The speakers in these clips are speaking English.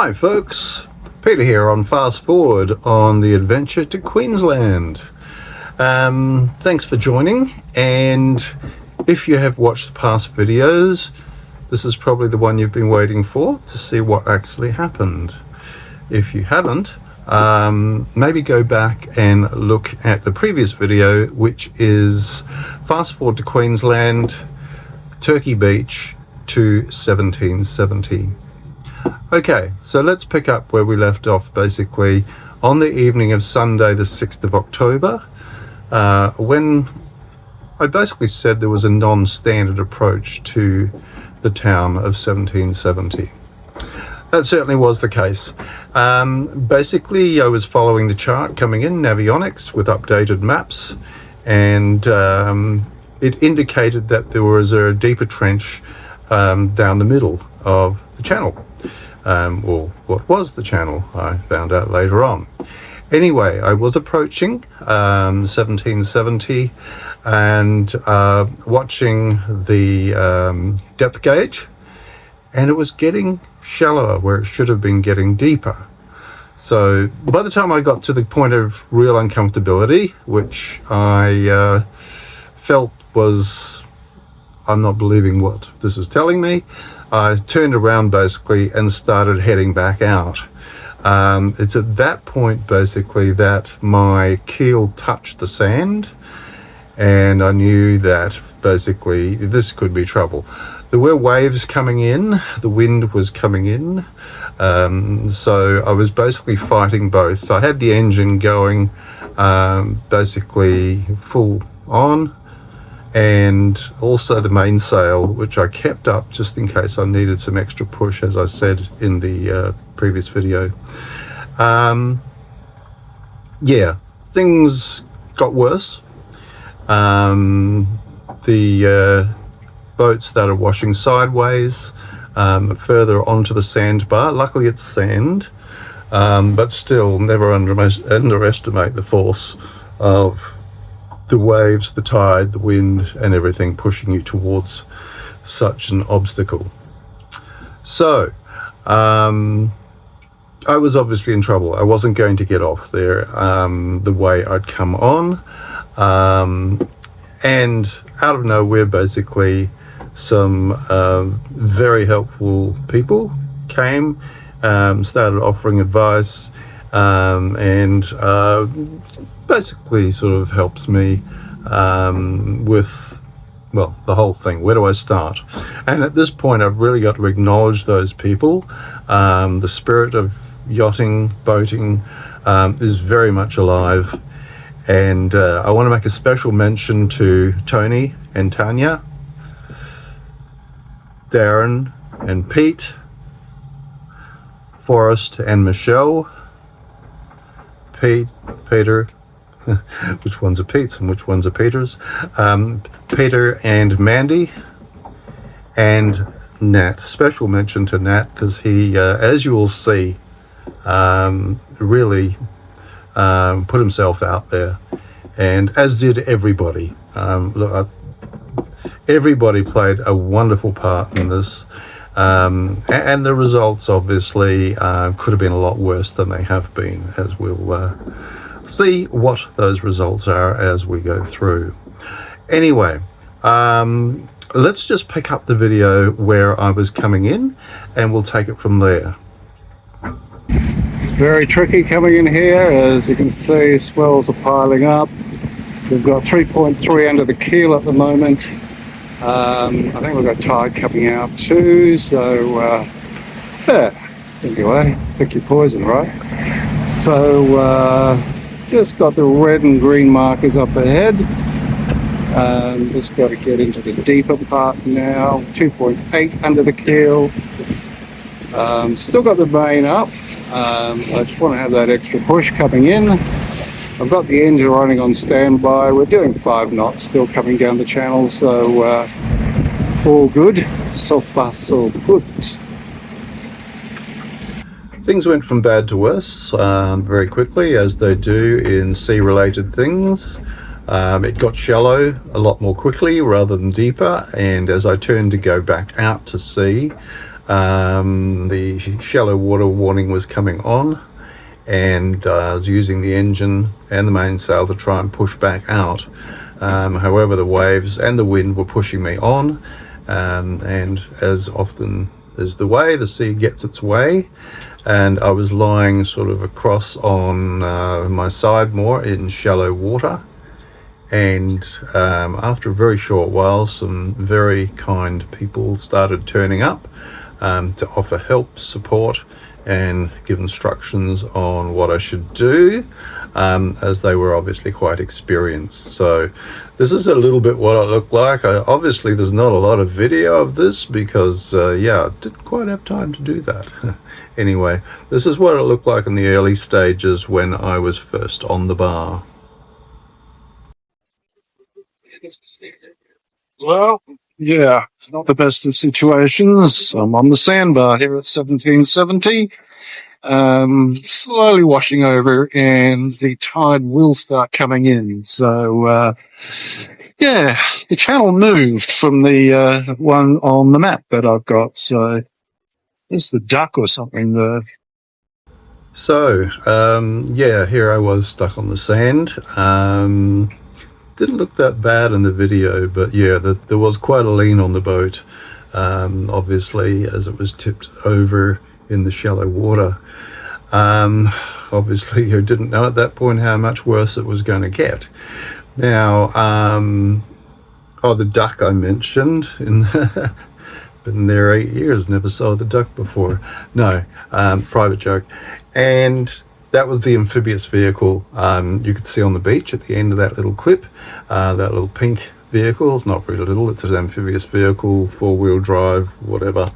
Hi folks, Peter here on Fast Forward on the adventure to Queensland. Thanks for joining, and if you have watched the past videos, this is probably the one you've been waiting for to see what actually happened. If you haven't, maybe go back and look at the previous video, which is Fast Forward to Queensland, Turkey Beach to 1770. Okay, so let's pick up where we left off, basically on the evening of Sunday the 6th of October, when I basically said there was a non-standard approach to the town of 1770. That certainly was the case. Basically, I was following the chart coming in, Navionics, with updated maps, and it indicated that there was a deeper trench down the middle of the channel. Or what was the channel, I found out later on. Anyway, I was approaching 1770 and watching the depth gauge, and it was getting shallower where it should have been getting deeper. So by the time I got to the point of real uncomfortability, which I felt was, I'm not believing what this is telling me, I turned around basically and started heading back out. It's at that point basically that my keel touched the sand, and I knew that basically this could be trouble. There were waves coming in, the wind was coming in, so I was basically fighting both. I had the engine going basically full on, and also the mainsail, which I kept up just in case I needed some extra push, as I said in the previous video. Yeah, things got worse. The boat started washing sideways further onto the sandbar. Luckily it's sand, but still never underestimate the force of the waves, the tide, the wind, and everything pushing you towards such an obstacle. So I was obviously in trouble. I wasn't going to get off there the way I'd come on, and out of nowhere basically some very helpful people came, started offering advice, and basically sort of helps me with, well, the whole thing. Where do I start? And at this point I've really got to acknowledge those people. The spirit of yachting, boating is very much alive, and I want to make a special mention to Tony and Tanya, Darren and Pete, Forrest and Michelle, Peter, which ones are Pete's and which ones are Peter's, Peter and Mandy, and Nat. Special mention to Nat, because he, as you will see, really put himself out there, and as did everybody. Look, everybody played a wonderful part in this, and the results obviously could have been a lot worse than they have been, as we'll see what those results are as we go through. Anyway, let's just pick up the video where I was coming in, and we'll take it from there. Very tricky coming in here. As you can see, swells are piling up. We've got 3.3 under the keel at the moment. I think we've got tide coming out too, so yeah, anyway, pick your poison, right? So just got the red and green markers up ahead. Just got to get into the deeper part now. 2.8 under the keel. Still got the main up. I just want to have that extra push coming in. I've got the engine running on standby. We're doing 5 knots still coming down the channel, so all good. So far so good. Things went from bad to worse very quickly, as they do in sea-related things. It got shallow a lot more quickly rather than deeper, and as I turned to go back out to sea, The shallow water warning was coming on, and I was using the engine and the mainsail to try and push back out. However, the waves and the wind were pushing me on, and as often is the way, the sea gets its way, and I was lying sort of across on my side more in shallow water. And after a very short while, some very kind people started turning up to offer help, support, and give instructions on what I should do, as they were obviously quite experienced. So this is a little bit what I look like. Obviously there's not a lot of video of this because yeah, I didn't quite have time to do that. Anyway, this is what it looked like in the early stages when I was first on the bar. Well, yeah, not the best of situations. I'm on the Sandbar here at 1770, slowly washing over, and the tide will start coming in. So, yeah, the channel moved from the one on the map that I've got. So, there's the duck or something there. So, yeah, here I was stuck on the sand. Didn't look that bad in the video, but yeah, there was quite a lean on the boat, obviously, as it was tipped over in the shallow water. Obviously, you didn't know at that point how much worse it was going to get. Now, oh, the duck I mentioned, been there 8 years, never saw the duck before. No, private joke. And that was the amphibious vehicle you could see on the beach at the end of that little clip. That little pink vehicle, it's not really little, it's an amphibious vehicle, 4-wheel drive, whatever.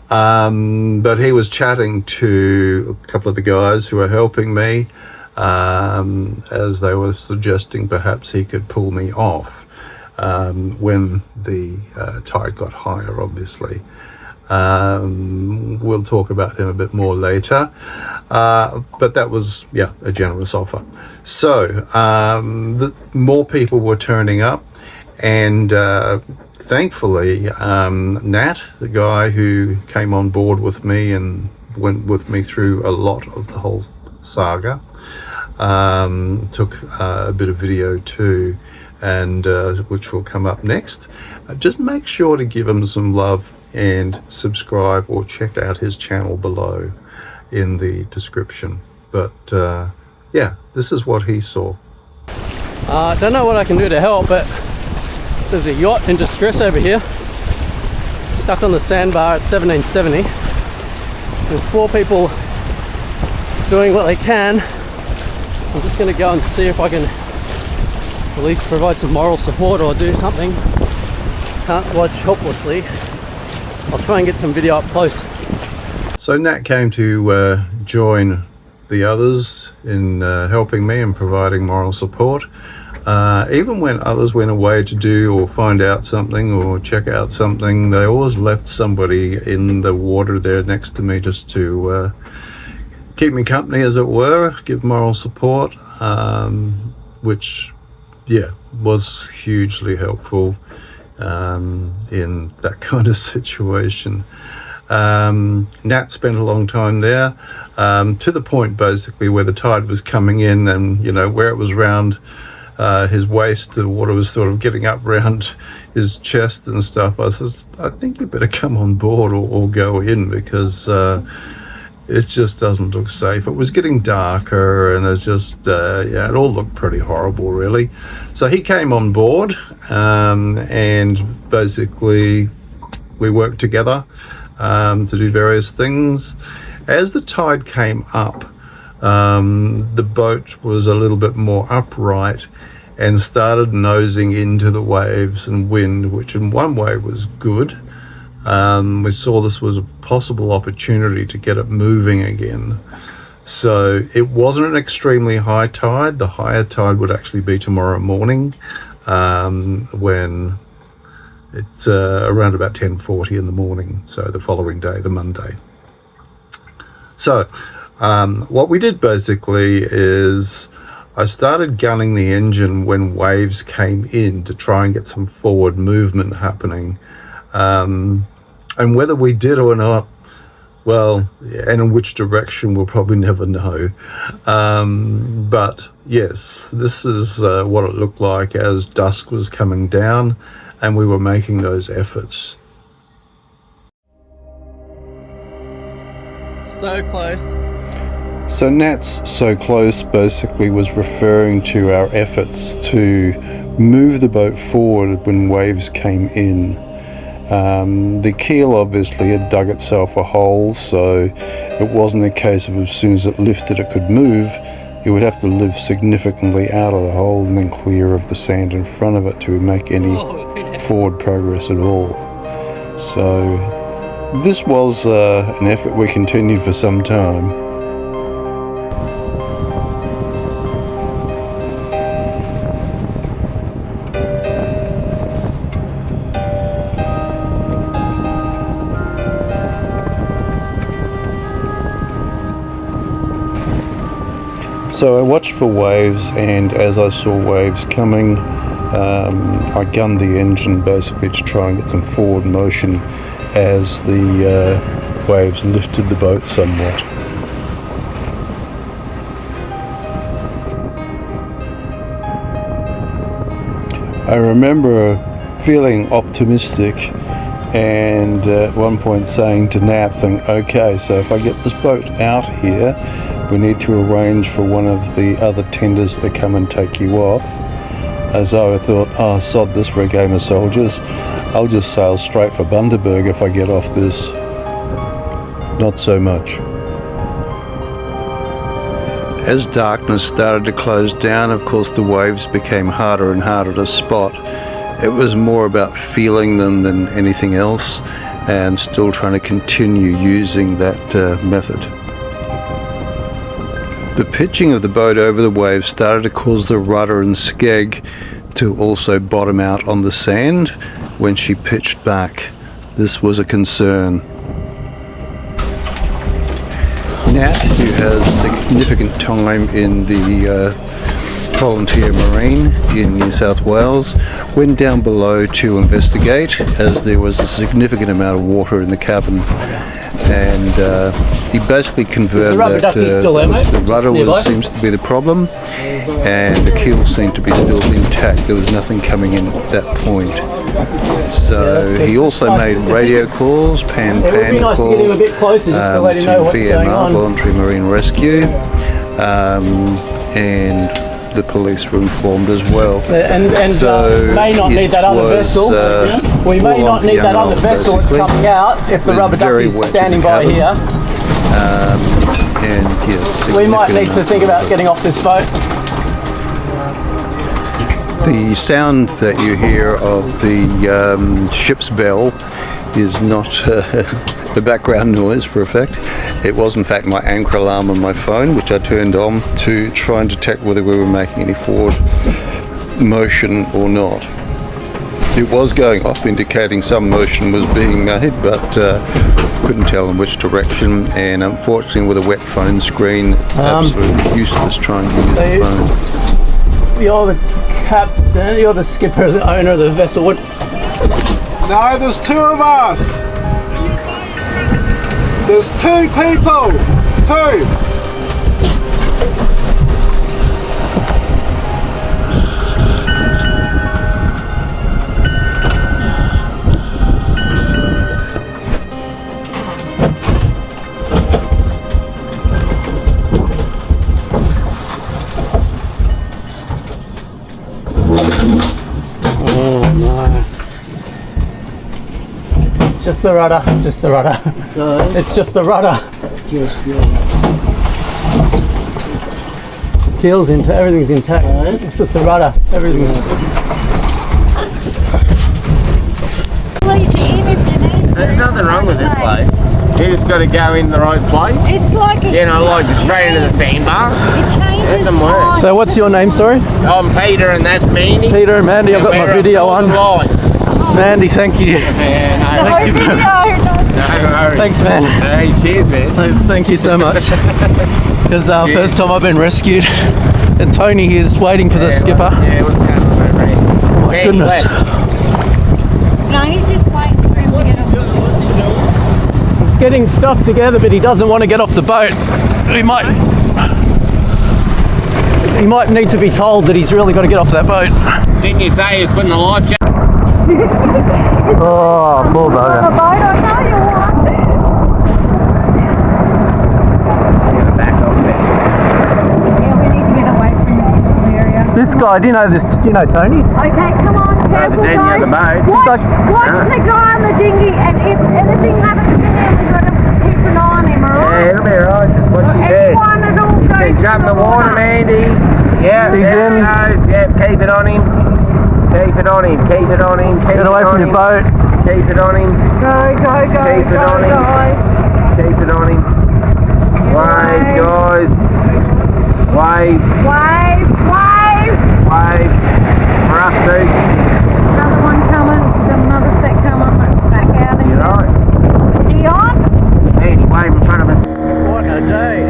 But he was chatting to a couple of the guys who were helping me, as they were suggesting perhaps he could pull me off when the tide got higher, obviously. We'll talk about him a bit more later, but that was, yeah, a generous offer. So more people were turning up, and thankfully Nat, the guy who came on board with me and went with me through a lot of the whole saga, took a bit of video too, and which will come up next. Just make sure to give him some love and subscribe or check out his channel below in the description. But yeah, this is what he saw. Don't know what I can do to help, but there's a yacht in distress over here, stuck on the Sandbar at 1770. There's 4 people doing what they can. I'm just going to go and see if I can at least provide some moral support or do something. Can't watch helplessly. I'll try and get some video up close. So Nat came to join the others in helping me and providing moral support. Even when others went away to do or find out something or check out something, they always left somebody in the water there next to me just to keep me company, as it were, give moral support, which, yeah, was hugely helpful in that kind of situation. Nat spent a long time there, to the point basically where the tide was coming in, and you know, where it was around his waist, the water was sort of getting up around his chest and stuff. I says, I think you better come on board or go in, because it just doesn't look safe. It was getting darker, and it's just, yeah, it all looked pretty horrible, really. So he came on board, and basically we worked together to do various things. As the tide came up, the boat was a little bit more upright and started nosing into the waves and wind, which in one way was good. We saw this was a possible opportunity to get it moving again. So it wasn't an extremely high tide. The higher tide would actually be tomorrow morning, when it's around about 10:40 in the morning, so the following day, the Monday. So what we did basically is I started gunning the engine when waves came in to try and get some forward movement happening. And whether we did or not, well, yeah, and in which direction, we'll probably never know. But yes, this is what it looked like as dusk was coming down and we were making those efforts. So close. So Nat's so close basically was referring to our efforts to move the boat forward when waves came in. The keel obviously had dug itself a hole, so it wasn't a case of as soon as it lifted it could move. It would have to lift significantly out of the hole and then clear of the sand in front of it to make any forward progress at all. So this was an effort we continued for some time. So I watched for waves, and as I saw waves coming, I gunned the engine basically to try and get some forward motion as the waves lifted the boat somewhat. I remember feeling optimistic and at one point saying to Nat, okay, so if I get this boat out here, we need to arrange for one of the other tenders to come and take you off. As though I thought, oh, sod this for a game of soldiers. I'll just sail straight for Bundaberg if I get off this. Not so much. As darkness started to close down, of course, the waves became harder and harder to spot. It was more about feeling them than anything else, and still trying to continue using that method. The pitching of the boat over the waves started to cause the rudder and skeg to also bottom out on the sand when she pitched back. This was a concern. Nat, who has significant time in the volunteer marine in New South Wales, went down below to investigate, as there was a significant amount of water in the cabin. And he basically confirmed that the rudder seems to be the problem, and the keel seemed to be still intact. There was nothing coming in at that point. So he also made radio calls, pan calls to VMR, Voluntary Marine Rescue, and the police were informed as well. And so may not need that other vessel. We may not need that other vessel that's coming out if the rubber ducky is standing by here. And yes, we might need to think about getting off this boat. The sound that you hear of the ship's bell is not the background noise for effect. It was in fact my anchor alarm on my phone, which I turned on to try and detect whether we were making any forward motion or not. It was going off indicating some motion was being made, but couldn't tell in which direction, and unfortunately with a wet phone screen it's absolutely useless trying to use the phone. You're the captain, you're the skipper, the owner of the vessel. No, there's two of us. There's two people. Two. It's just the rudder. It's just the rudder. Sorry? It's just the rudder. Just the Keel's intact. Everything's intact. Right. It's just the rudder. Everything's. There's nothing wrong with this place. You just got to go in the right place. It's like You know, like straight into the sandbar. it changes Let them work. time. So what's your name? Sorry. I'm Peter and that's Mandy. Peter and Mandy. I've got my video on. Lights. Mandy, thank you. Yeah, Thank you very much. no worries. Thanks, man. Hey, cheers, man. Thank you so much. Because first time I've been rescued, and Tony here is waiting for the skipper. Yeah, what's going on over here? My goodness. No, he's just waiting for him to get off. getting stuff together, but he doesn't want to get off the boat. He might need to be told that he's really got to get off that boat. Didn't you say he was putting a life jacket? Oh, poor bugger. This guy, do you know Tony? Okay, come on, careful Then guys. the boat. Watch the guy on the dinghy, and if anything happens to him, we've got to keep an eye on him, alright? Yeah, it'll be alright, just what she said. Anyone at all goes Then jump in the water, Mandy. Yeah, there he goes. Yeah, keep it on him. Keep it on him, keep it on him, keep Get away it on from him. your boat. Keep it on him. Go, Keep it on him. guys. Keep it on him. Wave, guys. Wave. Wave. Wave. For us, dude. Another one coming, another set coming, let's back out of You here. right? He on? Mandy, wave in front of us. What a day.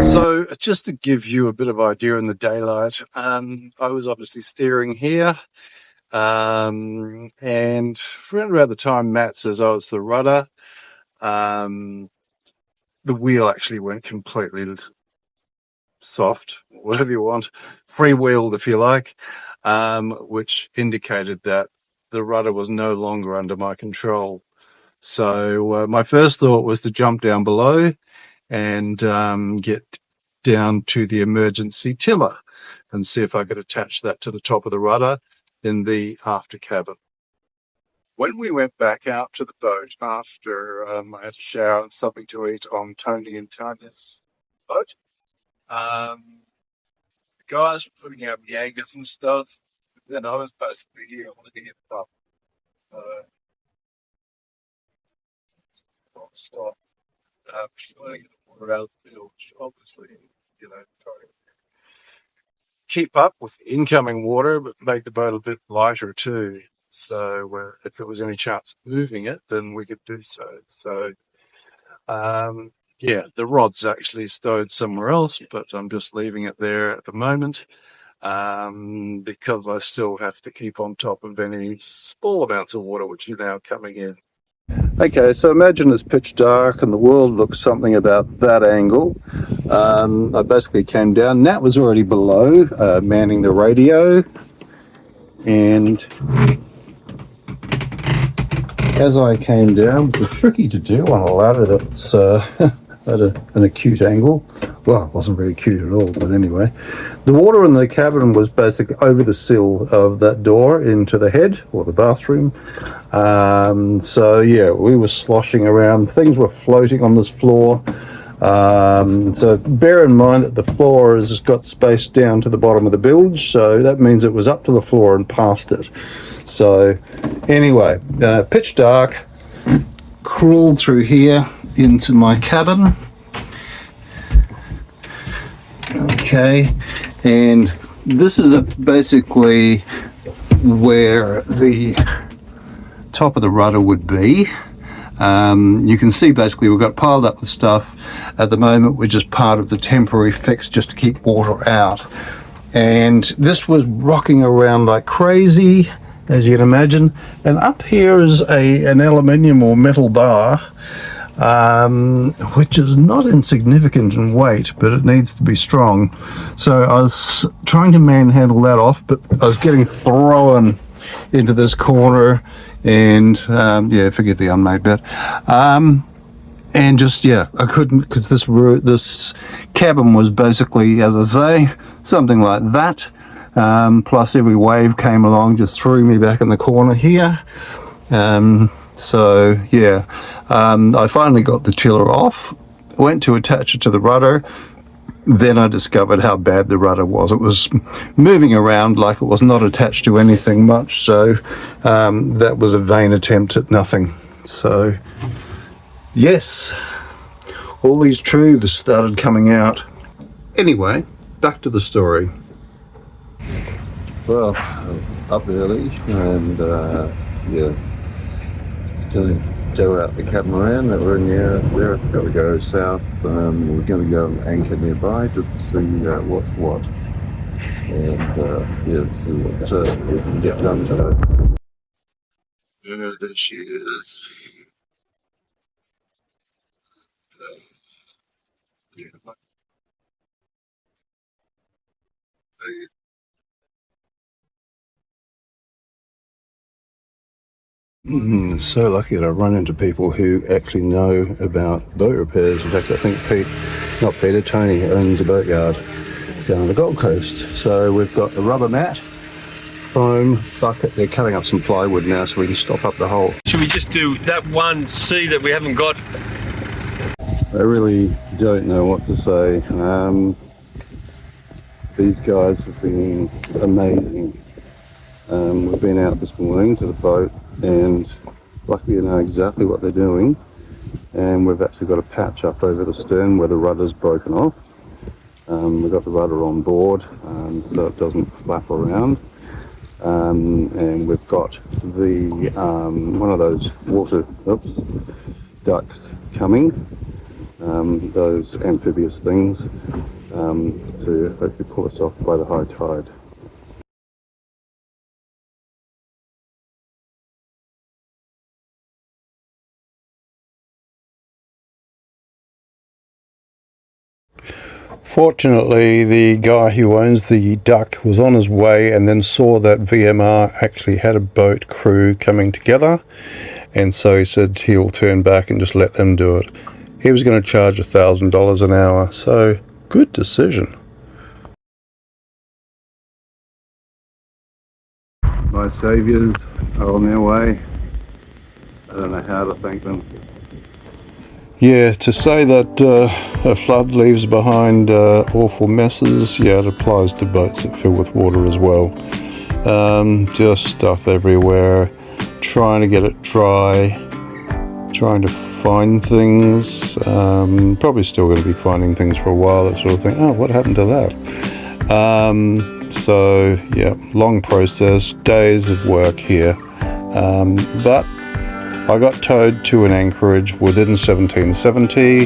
So just to give you a bit of idea in the daylight, I was obviously steering here, and around about the time Matt says, oh, it's the rudder, the wheel actually went completely soft, whatever you want, freewheeled if you like, which indicated that the rudder was no longer under my control. So my first thought was to jump down below and get down to the emergency tiller and see if I could attach that to the top of the rudder in the after cabin. When we went back out to the boat after I had a shower and something to eat on Tony and Tanya's boat, the guys were putting out the anchors and stuff. Then I was basically here, I wanted to get up. Stop. Trying to get the water out of the bilge, obviously, trying to keep up with the incoming water, but make the boat a bit lighter too. So if there was any chance of moving it, then we could do so. So, yeah, the rod's actually stowed somewhere else, but I'm just leaving it there at the moment because I still have to keep on top of any small amounts of water which are now coming in. Okay, so imagine it's pitch dark and the world looks something about that angle. I basically came down. Nat was already below, manning the radio. And as I came down, it was tricky to do on a ladder that's at an acute angle. Well, it wasn't very acute at all, but anyway. The water in the cabin was basically over the sill of that door into the head or the bathroom. So yeah, we were sloshing around. Things were floating on this floor. So bear in mind that the floor has got space down to the bottom of the bilge, so that means it was up to the floor and past it. So anyway, pitch dark, crawled through here into my cabin. Okay, and this is basically where the top of the rudder would be. You can see basically we've got piled up with stuff. At the moment we're just part of the temporary fix just to keep water out. And this was rocking around like crazy, as you can imagine. And up here is an aluminium or metal bar, which is not insignificant in weight, but it needs to be strong. So I was trying to manhandle that off, but I was getting thrown into this corner, and yeah, forget the unmade bit. And just, yeah, I couldn't, because this cabin was basically, as I say, something like that. Plus every wave came along, just threw me back in the corner here. So yeah, I finally got the tiller off, went to attach it to the rudder. Then I discovered how bad the rudder was. It was moving around like it was not attached to anything much. So that was a vain attempt at nothing. So yes, all these truths started coming out. Anyway, back to the story. Well, up early and yeah, tow out the catamaran that we're in there. We've got to go south. We're going to go anchor nearby just to see what's what, and yeah, see what we can get done today. There she is. So lucky that I run into people who actually know about boat repairs. In fact, I think Tony owns a boat yard down on the Gold Coast. So we've got the rubber mat, foam bucket. They're cutting up some plywood now so we can stop up the hole. Should we just do that one C that we haven't got? I really don't know what to say. These guys have been amazing. We've been out this morning to the boat, and luckily you know exactly what they're doing, and we've actually got a patch up over the stern where the rudder's broken off. We've got the rudder on board so it doesn't flap around, and we've got the one of those water ducks coming, those amphibious things, to hopefully pull us off by the high tide. Fortunately, the guy who owns the duck was on his way and then saw that VMR actually had a boat crew coming together, and so he said he'll turn back and just let them do it. He was going to charge $1,000 an hour, so good decision. My saviours are on their way. I don't know how to thank them. Yeah, to say that a flood leaves behind awful messes, yeah, it applies to boats that fill with water as well. Just stuff everywhere, trying to get it dry, trying to find things, probably still going to be finding things for a while, that sort of thing. Oh, what happened to that? So, yeah, long process, days of work here, but I got towed to an anchorage within 1770,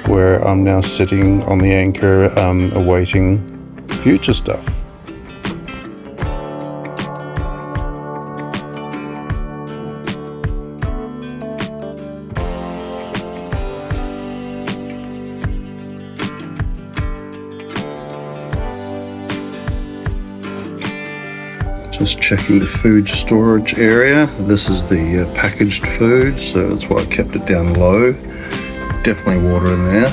where I'm now sitting on the anchor awaiting future stuff. Just checking the food storage area. This is the packaged food, so that's why I kept it down low. Definitely water in there,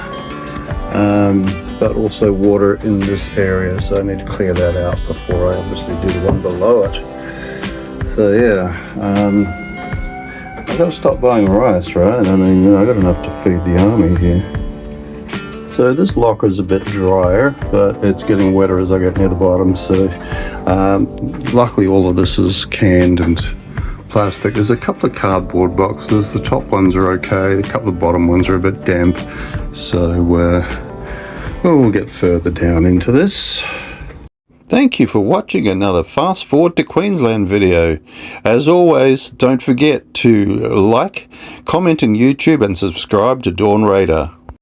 but also water in this area, so I need to clear that out before I obviously do the one below it. So yeah, I gotta stop buying rice, right? I mean, you know, I got enough to feed the army here. So this locker is a bit drier, but it's getting wetter as I get near the bottom, so luckily all of this is canned and plastic. There's a couple of cardboard boxes. The top ones are okay, the couple of bottom ones are a bit damp, so we'll get further down into this. Thank you for watching another Fast Forward to Queensland video. As always, don't forget to like, comment on YouTube and subscribe to Dawn Radar.